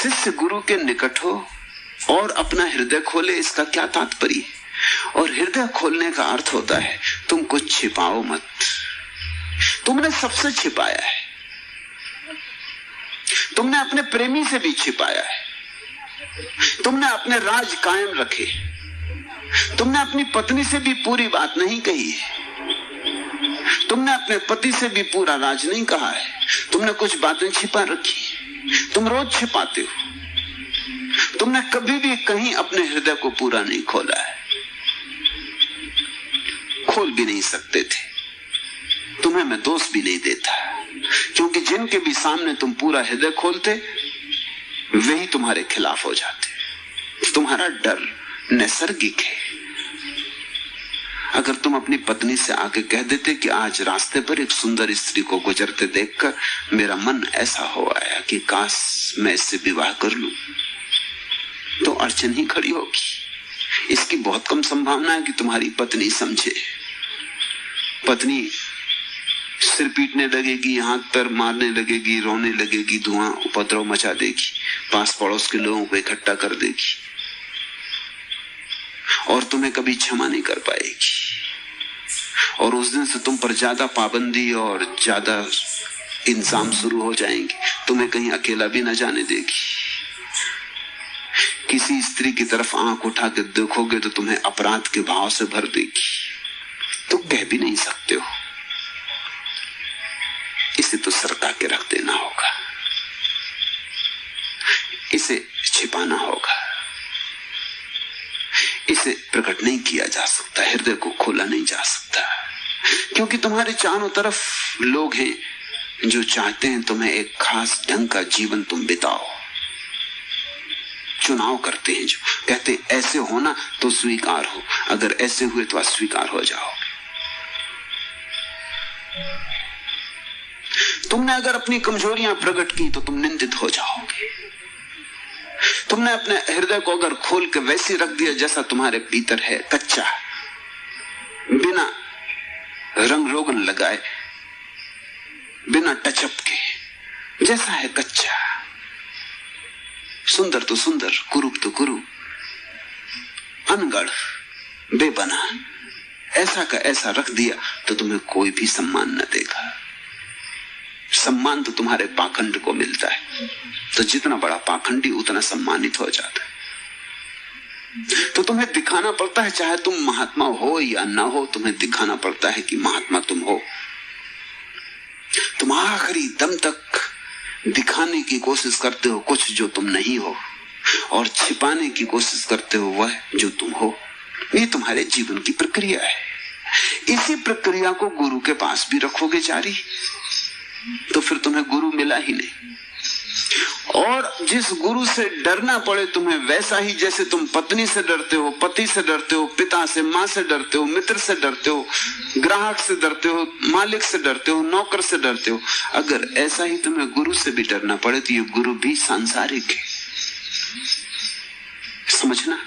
शिष्य गुरु के निकट हो और अपना हृदय खोले, इसका क्या तात्पर्य? और हृदय खोलने का अर्थ होता है तुम कुछ छिपाओ मत। तुमने सबसे छिपाया है, तुमने अपने प्रेमी से भी छिपाया है, तुमने अपने राज कायम रखे, तुमने अपनी पत्नी से भी पूरी बात नहीं कही है, तुमने अपने पति से भी पूरा राज नहीं कहा है, तुमने कुछ बातें छिपा रखी। तुम रोज छिपाते हो, तुमने कभी भी कहीं अपने हृदय को पूरा नहीं खोला है, खोल भी नहीं सकते थे। तुम्हें मैं दोष भी नहीं देता, क्योंकि जिनके भी सामने तुम पूरा हृदय खोलते वही तुम्हारे खिलाफ हो जाते। तुम्हारा डर नैसर्गिक है। अगर तुम अपनी पत्नी से आके कह देते कि आज रास्ते पर एक सुंदर स्त्री को गुजरते देखकर मेरा मन ऐसा हो आया कि काश मैं इससे विवाह कर लूं, तो अड़चन ही खड़ी होगी। इसकी बहुत कम संभावना है कि तुम्हारी पत्नी समझे। पत्नी सिर पीटने लगेगी, हाथ पैर मारने लगेगी, रोने लगेगी, धुआं उपद्रव मचा देगी, पास पड़ोस के लोगों को इकट्ठा कर देगी और तुम्हें कभी क्षमा नहीं कर पाएगी। और उस दिन से तुम पर ज्यादा पाबंदी और ज्यादा इंतजाम शुरू हो जाएंगे। तुम्हें कहीं अकेला भी न जाने देगी। किसी स्त्री की तरफ आंख उठा के देखोगे तो तुम्हें अपराध के भाव से भर देगी। तो कह भी नहीं सकते हो। इसे तो सरका के रख देना होगा, इसे छिपाना होगा, इसे प्रकट नहीं किया जा सकता, हृदय को खोला नहीं जा सकता। क्योंकि तुम्हारे चारों तरफ लोग हैं जो चाहते हैं तुम्हें एक खास ढंग का जीवन तुम बिताओ। चुनाव करते हैं, जो कहते हैं ऐसे होना तो स्वीकार हो, अगर ऐसे हुए तो अस्वीकार हो जाओगे। तुमने अगर अपनी कमजोरियां प्रकट की तो तुम निंदित हो जाओगे। तुमने अपने हृदय को अगर खोल के वैसे रख दिया जैसा तुम्हारे भीतर है, कच्चा, बिना रंग रोगन लगाए, बिना टचअप के, जैसा है कच्चा, सुंदर तो सुंदर, कुरूप तो कुरूप, अनगढ़, बेबना, ऐसा का ऐसा रख दिया तो तुम्हें कोई भी सम्मान न देगा। सम्मान तो तुम्हारे पाखंड को मिलता है, तो जितना बड़ा पाखंडी उतना सम्मानित हो जाता है। तो तुम्हें दिखाना पड़ता है, चाहे तुम महात्मा हो या ना हो, तुम्हें दिखाना पड़ता है कि महात्मा तुम हो। तुम आखिरी दम तक दिखाने की कोशिश करते हो कुछ जो तुम नहीं हो, और छिपाने की कोशिश करते हो वह जो तुम हो। ये तुम्हारे जीवन की प्रक्रिया है। इसी प्रक्रिया को गुरु के पास भी रखोगे जारी, तो फिर तुम्हें गुरु मिला ही नहीं। और जिस गुरु से डरना पड़े तुम्हें, वैसा ही जैसे तुम पत्नी से डरते हो, पति से डरते हो, पिता से, माँ से डरते हो, मित्र से डरते हो, ग्राहक से डरते हो, मालिक से डरते हो, नौकर से डरते हो, अगर ऐसा ही तुम्हें गुरु से भी डरना पड़े तो ये गुरु भी सांसारिक है। समझना,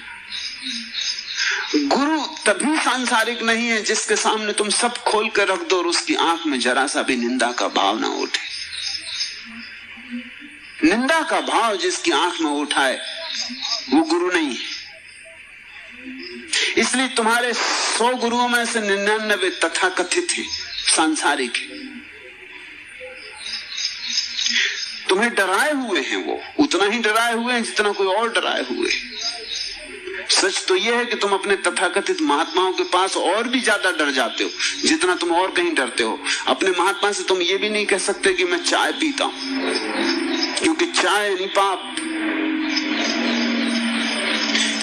गुरु तभी सांसारिक नहीं है जिसके सामने तुम सब खोल कर रख दो और उसकी आंख में जरा सा भी निंदा का भाव ना उठे। निंदा का भाव जिसकी आंख में उठाए वो गुरु नहीं है। इसलिए तुम्हारे 100 गुरुओं में से 99 तथाकथित है, सांसारिक है। तुम्हें डराए हुए हैं, वो उतना ही डराए हुए हैं जितना कोई और डराए हुए है। सच तो यह है कि तुम अपने तथाकथित महात्माओं के पास और भी ज्यादा डर जाते हो जितना तुम और कहीं डरते हो। अपने महात्मा से तुम ये भी नहीं कह सकते कि मैं चाय पीता हूं, क्योंकि चाय नहीं पाप।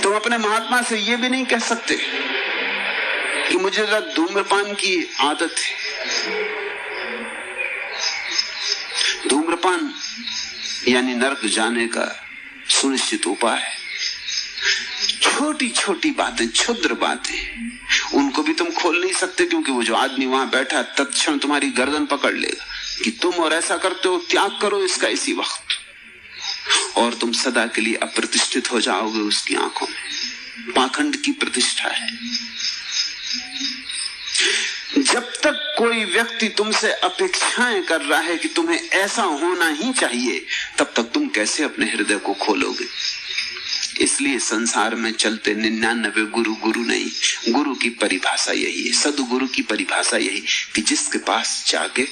तुम अपने महात्मा से ये भी नहीं कह सकते कि मुझे जरा धूम्रपान की आदत है। धूम्रपान यानी नरक जाने का सुनिश्चित उपाय है। छोटी छोटी बातें, क्षुद्र बातें, उनको भी तुम खोल नहीं सकते, क्योंकि वो जो आदमी वहां बैठा तत्क्षण तुम्हारी गर्दन पकड़ लेगा कि तुम और ऐसा करते हो, त्याग करो इसका इसी वक्त, और तुम सदा के लिए अप्रतिष्ठित हो जाओगे उसकी आंखों में। पाखंड की प्रतिष्ठा है। जब तक कोई व्यक्ति तुमसे अपेक्षाएं कर रहा है कि तुम्हें ऐसा होना ही चाहिए, तब तक तुम कैसे अपने हृदय को खोलोगे? इसलिए संसार में चलते 99 गुरु गुरु नहीं। गुरु की परिभाषा यही है, सदगुरु की परिभाषा यही कि जिसके पास जाके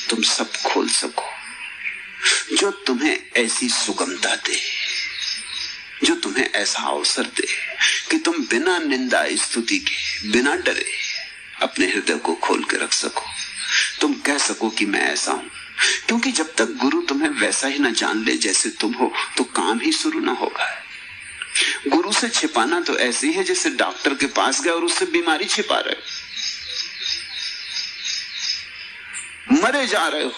तुम सब खोल सको, जो तुम्हें ऐसी सुगमता दे, जो तुम्हें ऐसा अवसर दे कि तुम बिना निंदा स्तुति के, बिना डरे अपने हृदय को खोल के रख सको। तुम कह सको कि मैं ऐसा हूं, क्योंकि जब तक गुरु तुम्हें वैसा ही ना जान ले जैसे तुम हो, तो काम ही शुरू ना होगा। गुरु से छिपाना तो ऐसे ही है जैसे डॉक्टर के पास गए और उससे बीमारी छिपा रहे हो, मरे जा रहे हो,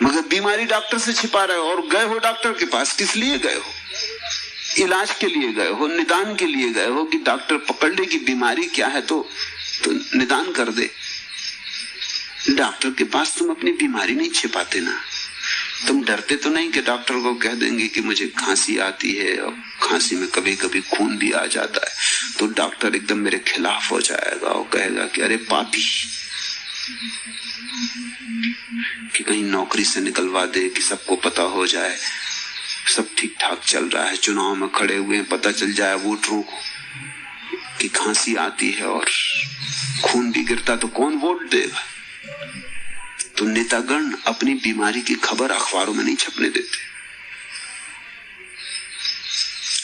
मगर बीमारी डॉक्टर से छिपा रहे हो। और गए हो डॉक्टर के पास, किस लिए गए हो? इलाज के लिए गए हो, निदान के लिए गए हो कि डॉक्टर पकड़ ले कि बीमारी क्या है तो निदान कर दे। डॉक्टर के पास तुम अपनी बीमारी नहीं छिपाते ना। तुम डरते तो नहीं कि डॉक्टर को कह देंगे कि मुझे खांसी आती है और खांसी में कभी कभी खून भी आ जाता है, तो डॉक्टर एकदम मेरे खिलाफ हो जाएगा और कहेगा कि अरे पापी, कि कहीं नौकरी से निकलवा दे, कि सबको पता हो जाए सब ठीक ठाक चल रहा है, चुनाव में खड़े हुए पता चल जाए वोटरों को कि खांसी आती है और खून भी गिरता, तो कौन वोट देगा? तो नेतागण अपनी बीमारी की खबर अखबारों में नहीं छपने देते।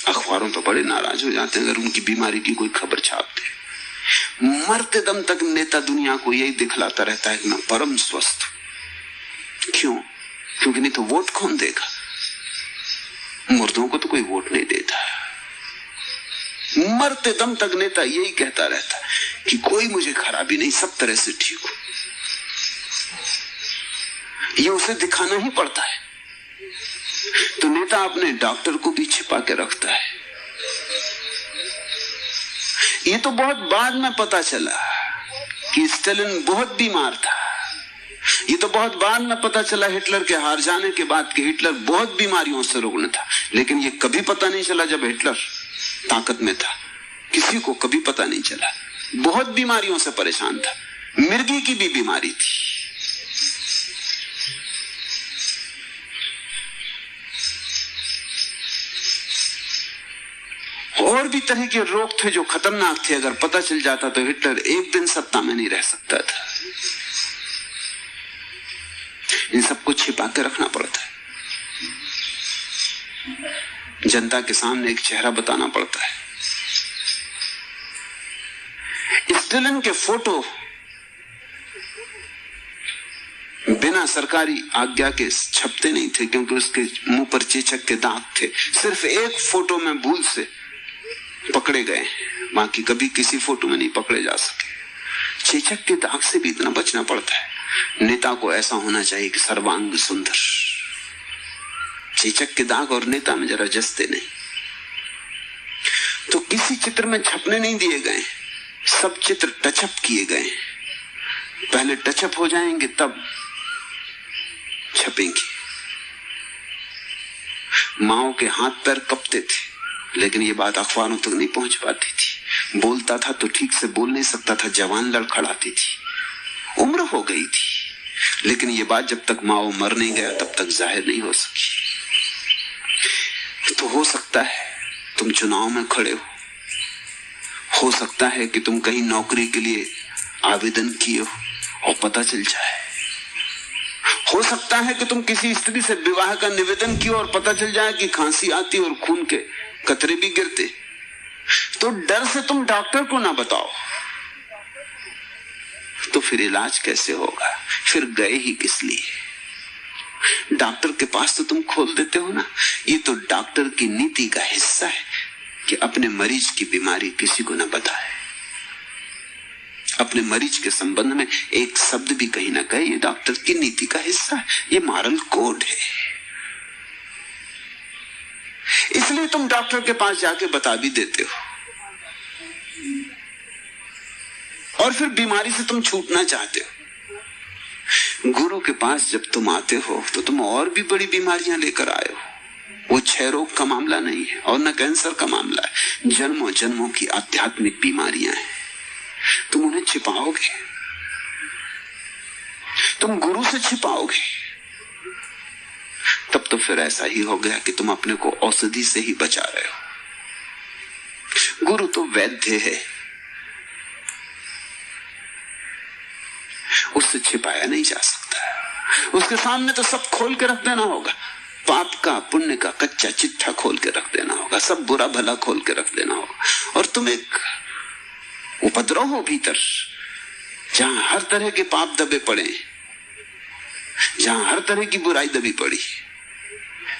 अखबारों तो बड़े नाराज हो जाते हैं अगर उनकी बीमारी की कोई खबर छाप दे। मरते दम तक नेता दुनिया को यही दिखलाता रहता है कि मैं परम स्वस्थ हूं। क्यों? क्योंकि नहीं तो वोट कौन देगा? मुर्दों को तो कोई वोट नहीं देता। मरते दम तक नेता यही कहता रहता है कि कोई मुझे खराबी नहीं, सब तरह से ठीक हूं। ये उसे दिखाना ही पड़ता है। तो नेता अपने डॉक्टर को भी छिपा के रखता है। ये तो बहुत बाद में पता चला कि स्टालिन बहुत बीमार था। ये तो बहुत बाद में पता चला हिटलर के हार जाने के बाद कि हिटलर बहुत बीमारियों से रुग्ण था। लेकिन ये कभी पता नहीं चला जब हिटलर ताकत में था, किसी को कभी पता नहीं चला। बहुत बीमारियों से परेशान था, मिर्गी की भी बीमारी थी। और भी तरह के रोग थे जो खतरनाक थे। अगर पता चल जाता तो हिटलर एक दिन सत्ता में नहीं रह सकता था। इन सबको छिपा के रखना पड़ता है। जनता के सामने एक चेहरा बताना पड़ता है। स्टालिन के फोटो बिना सरकारी आज्ञा के छपते नहीं थे, क्योंकि उसके मुंह पर चेचक के दाग थे। सिर्फ एक फोटो में भूल से पकड़े गए, बाकी कभी किसी फोटो में नहीं पकड़े जा सके। चेचक के दाग से भी इतना बचना पड़ता है। नेता को ऐसा होना चाहिए कि सर्वांग सुंदर। चेचक के दाग और नेता में जरा जचते नहीं। तो किसी चित्र में छपने नहीं दिए गए, सब चित्र टचअप किए गए। पहले टचअप हो जाएंगे तब छपेंगे। माओ के हाथ पैर कपते थे, लेकिन ये बात अखबारों तक नहीं पहुंच पाती थी। बोलता था तो ठीक से बोल नहीं सकता था, जवान लड़खड़ाती थी, उम्र हो गई थी। लेकिन ये बात जब तक माओ मर नहीं गया तब तक जाहिर नहीं हो सकी। तो हो सकता है तुम चुनाव में खड़े हो सकता है कि तुम कहीं नौकरी के लिए आवेदन किए हो और पता चल जाए। हो सकता है कि तुम किसी स्त्री से विवाह का निवेदन किए और पता चल जाए कि खांसी आती और खून के कतरे भी गिरते। तो डर से तुम डॉक्टर को ना बताओ, तो फिर इलाज कैसे होगा? फिर गए ही किस लिए? डॉक्टर के पास तो तुम खोल देते हो ना। ये तो डॉक्टर की नीति का हिस्सा है कि अपने मरीज की बीमारी किसी को ना बताए, अपने मरीज के संबंध में एक शब्द भी कहीं ना कहे। ये डॉक्टर की नीति का हिस्सा है, ये मॉरल कोड है। इसलिए तुम डॉक्टर के पास जाके बता भी देते हो, और फिर बीमारी से तुम छूटना चाहते हो। गुरु के पास जब तुम आते हो तो तुम और भी बड़ी बीमारियां लेकर आए हो। वो क्षय रोग का मामला नहीं है और न कैंसर का मामला है। जन्मों जन्मों की आध्यात्मिक बीमारियां हैं। तुम उन्हें छिपाओगे, तुम गुरु से छिपाओगे, तब तो फिर ऐसा ही हो गया कि तुम अपने को औषधि से ही बचा रहे हो। गुरु तो वैद्य है, उससे छिपाया नहीं जा सकता। उसके सामने तो सब खोल के रख देना होगा। पाप का पुण्य का कच्चा चिट्ठा खोल के रख देना होगा, सब बुरा भला खोल के रख देना होगा। और तुम एक उपद्रव हो भीतर, जहां हर तरह के पाप दबे पड़े, जहां हर तरह की बुराई दबी पड़ी,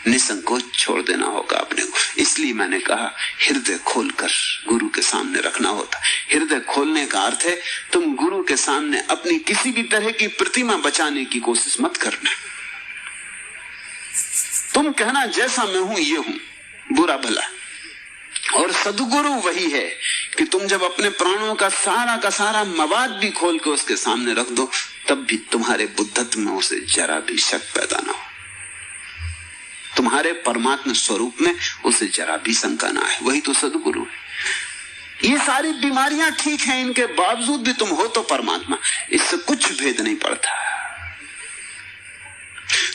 निसंकोच छोड़ देना होगा अपने को। इसलिए मैंने कहा हृदय खोलकर गुरु के सामने रखना होता। हृदय खोलने का अर्थ है तुम गुरु के सामने अपनी किसी भी तरह की प्रतिमा बचाने की कोशिश मत करना। तुम कहना जैसा मैं हूं ये हूं, बुरा भला। और सद्गुरु वही है कि तुम जब अपने प्राणों का सारा मवाद भी खोल के उसके सामने रख दो, तब भी तुम्हारे बुद्धत्व में उसे जरा भी शक पैदा ना हो, तुम्हारे परमात्मा स्वरूप में उसे जरा भी शंका ना है। वही तो सद्गुरु है। ये सारी बीमारियां ठीक हैं, इनके बावजूद भी तुम हो तो परमात्मा, इससे कुछ भेद नहीं पड़ता।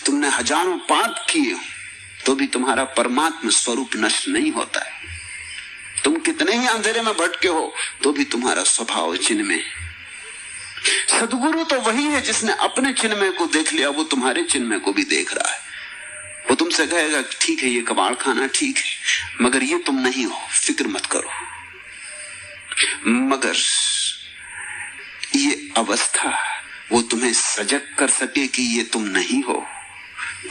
तुमने हजारों पाप किए तो भी तुम्हारा परमात्मा स्वरूप नष्ट नहीं होता है। तुम कितने ही अंधेरे में भटके हो तो भी तुम्हारा स्वभाव चिन्मय। सद्गुरु तो वही है जिसने अपने चिन्मय को देख लिया, वो तुम्हारे चिन्मय को भी देख रहा है। वो तुमसे कहेगा ठीक है ये कबाड़ खाना ठीक है, मगर ये तुम नहीं हो, फिक्र मत करो। मगर ये अवस्था वो तुम्हें सजग कर सके कि ये तुम नहीं हो,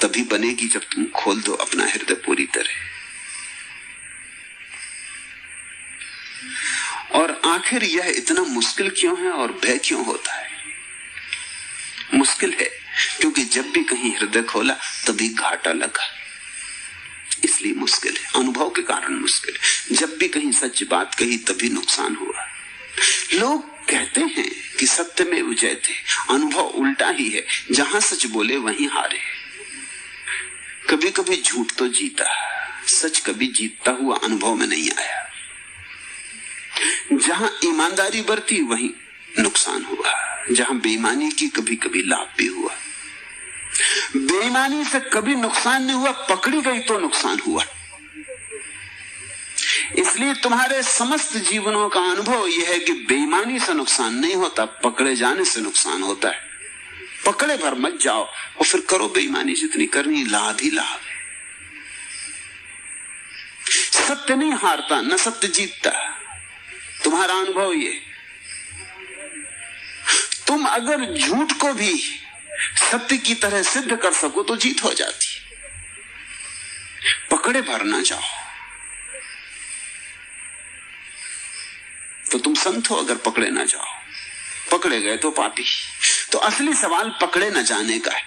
तभी बनेगी जब तुम खोल दो अपना हृदय पूरी तरह। और आखिर यह इतना मुश्किल क्यों है और भय क्यों होता है? मुश्किल है क्योंकि जब भी कहीं हृदय खोला तभी घाटा लगा, इसलिए मुश्किल है। अनुभव के कारण मुश्किल है। जब भी कहीं सच बात कही तभी नुकसान हुआ। लोग कहते हैं कि सत्य में विजयते, अनुभव उल्टा ही है, जहां सच बोले वहीं हारे। कभी कभी झूठ तो जीता, सच कभी जीतता हुआ अनुभव में नहीं आया। जहां ईमानदारी बरती वहीं नुकसान हुआ, जहां बेईमानी की कभी कभी लाभ भी हुआ। बेईमानी से कभी नुकसान नहीं हुआ, पकड़ी गई तो नुकसान हुआ। इसलिए तुम्हारे समस्त जीवनों का अनुभव यह है कि बेईमानी से नुकसान नहीं होता, पकड़े जाने से नुकसान होता है। पकड़े भर मत जाओ और फिर करो बेईमानी जितनी करनी, लाभ ही लाभ है। सत्य नहीं हारता, न सत्य जीतता। तुम्हारा अनुभव ये, तुम अगर झूठ को भी सत्य की तरह सिद्ध कर सको तो जीत हो जाती। पकड़े भर ना जाओ तो तुम संत हो, अगर पकड़े ना जाओ। पकड़े गए तो पापी। तो असली सवाल पकड़े न जाने का है।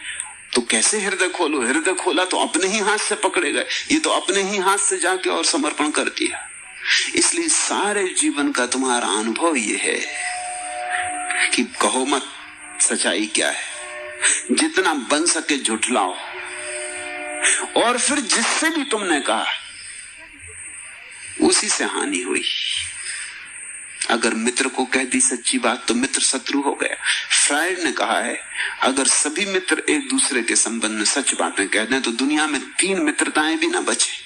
तो कैसे हृदय खोलो? हृदय खोला तो अपने ही हाथ से पकड़े गए, ये तो अपने ही हाथ से जाके और समर्पण कर दिया। इसलिए सारे जीवन का तुम्हारा अनुभव ये है कि कहो मत सच्चाई क्या है, जितना बन सके झुठलाओ। और फिर जिससे भी तुमने कहा उसी से हानि हुई। अगर मित्र को कह दी सच्ची बात तो मित्र शत्रु हो गया। फ्रायड ने कहा है अगर सभी मित्र एक दूसरे के संबंध में सच बातें कह दें तो दुनिया में 3 मित्रताएं भी ना बचे।